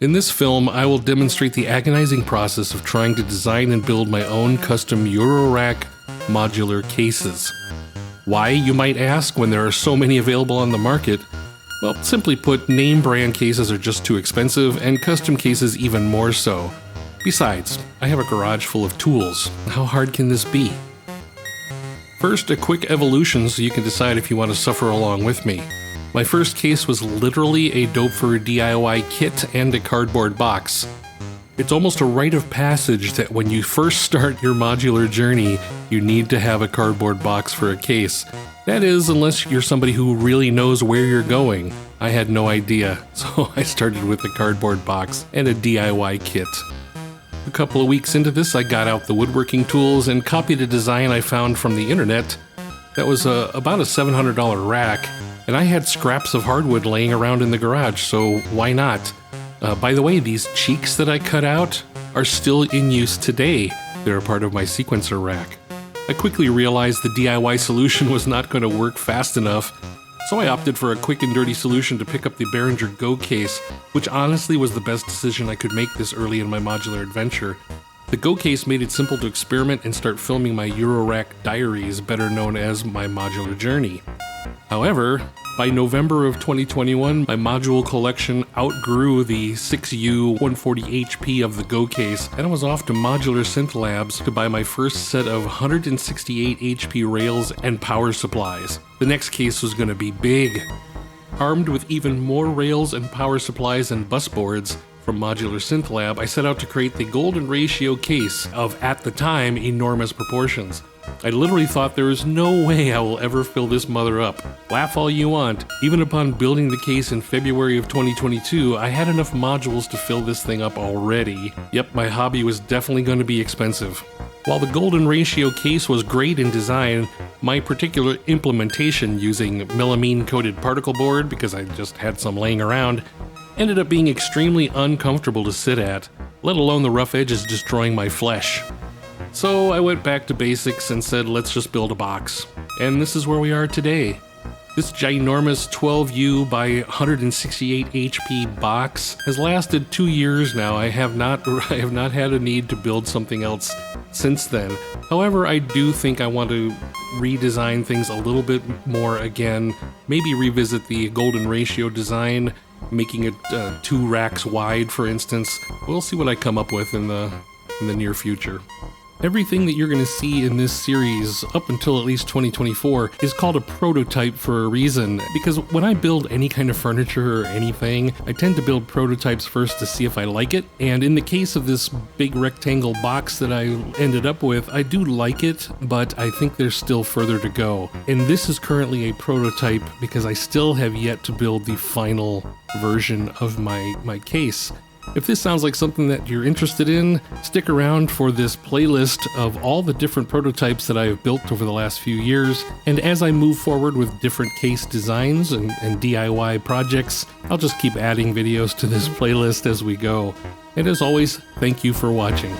In this film, I will demonstrate the agonizing process of trying to design and build my own custom Eurorack modular cases. Why, you might ask, when there are so many available on the market? Well, simply put, name brand cases are just too expensive, and custom cases even more so. Besides, I have a garage full of tools. How hard can this be? First, a quick evolution so you can decide if you want to suffer along with me. My first case was literally a Doepfer DIY kit and a cardboard box. It's almost a rite of passage that when you first start your modular journey, you need to have a cardboard box for a case. That is, unless you're somebody who really knows where you're going. I had no idea, so I started with a cardboard box and a DIY kit. A couple of weeks into this, I got out the woodworking tools and copied a design I found from the internet. That was about a $700 rack, and I had scraps of hardwood laying around in the garage, so why not? By the way, these cheeks that I cut out are still in use today. They're a part of my sequencer rack. I quickly realized the DIY solution was not going to work fast enough, so I opted for a quick and dirty solution to pick up the Behringer GO Case, which honestly was the best decision I could make this early in my modular adventure. The GO Case made it simple to experiment and start filming my Eurorack diaries, better known as My Modular Journey. However, by November of 2021, my module collection outgrew the 6U 140 HP of the GO Case, and I was off to Modular Synth Labs to buy my first set of 168 HP rails and power supplies. The next case was going to be big. Armed with even more rails and power supplies and bus boards from Modular Synth Lab, I set out to create the golden ratio case of, at the time, enormous proportions. I literally thought there is no way I will ever fill this mother up. Laugh all you want. Even upon building the case in February of 2022, I had enough modules to fill this thing up already. Yep, my hobby was definitely going to be expensive. While the golden ratio case was great in design, my particular implementation using melamine coated particle board, because I just had some laying around, ended up being extremely uncomfortable to sit at, let alone the rough edges destroying my flesh. So I went back to basics and said, let's just build a box. And this is where we are today. This ginormous 12U by 168 HP box has lasted 2 years now. I have not had a need to build something else since then. However, I do think I want to redesign things a little bit more again. Maybe revisit the golden ratio design, making it 2 racks wide, for instance. We'll see what I come up with in the near future. Everything that you're going to see in this series up until at least 2024 is called a prototype for a reason, because when I build any kind of furniture or anything, I tend to build prototypes first to see if I like it, and in the case of this big rectangle box that I ended up with, I do like it, but I think there's still further to go. And this is currently a prototype because I still have yet to build the final version of my case. If this sounds like something that you're interested in, stick around for this playlist of all the different prototypes that I have built over the last few years, and as I move forward with different case designs and DIY projects, I'll just keep adding videos to this playlist as we go. And as always, thank you for watching.